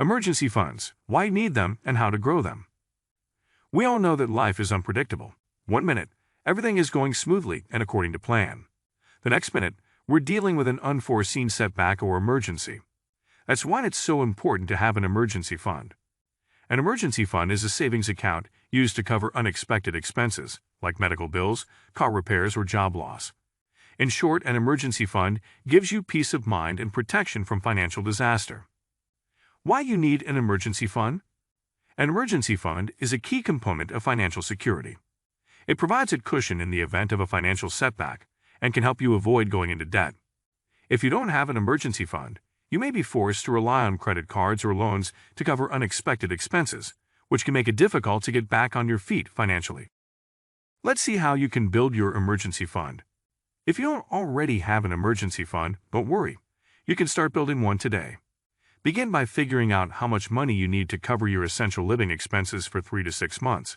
Emergency funds, why you need them and how to grow them. We all know that life is unpredictable. One minute, everything is going smoothly and according to plan. The next minute, we're dealing with an unforeseen setback or emergency. That's why it's so important to have an emergency fund. An emergency fund is a savings account used to cover unexpected expenses, like medical bills, car repairs, or job loss. In short, an emergency fund gives you peace of mind and protection from financial disaster. Why you need an emergency fund? An emergency fund is a key component of financial security. It provides a cushion in the event of a financial setback and can help you avoid going into debt. If you don't have an emergency fund, you may be forced to rely on credit cards or loans to cover unexpected expenses, which can make it difficult to get back on your feet financially. Let's see how you can build your emergency fund. If you don't already have an emergency fund, don't worry. You can start building one today. Begin by figuring out how much money you need to cover your essential living expenses for 3 to 6 months.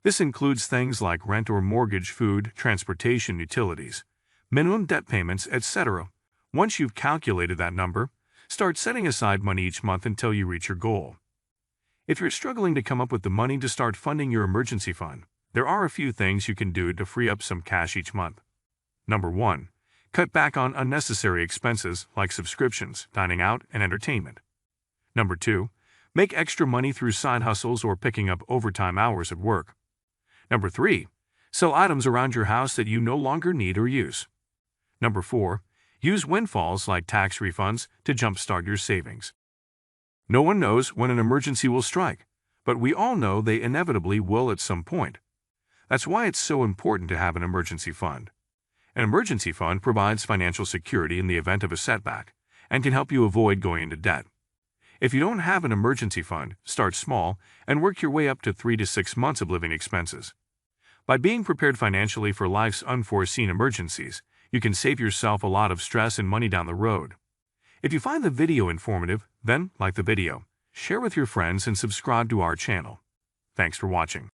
This includes things like rent or mortgage, food, transportation, utilities, minimum debt payments, etc. Once you've calculated that number, start setting aside money each month until you reach your goal. If you're struggling to come up with the money to start funding your emergency fund, there are a few things you can do to free up some cash each month. Number 1. Cut back on unnecessary expenses like subscriptions, dining out, and entertainment. Number 2. Make extra money through side hustles or picking up overtime hours at work. Number 3. Sell items around your house that you no longer need or use. Number 4. Use windfalls like tax refunds to jumpstart your savings. No one knows when an emergency will strike, but we all know they inevitably will at some point. That's why it's so important to have an emergency fund. An emergency fund provides financial security in the event of a setback and can help you avoid going into debt. If you don't have an emergency fund, start small and work your way up to 3 to 6 months of living expenses. By being prepared financially for life's unforeseen emergencies, you can save yourself a lot of stress and money down the road. If you find the video informative, then like the video, share with your friends and subscribe to our channel. Thanks for watching.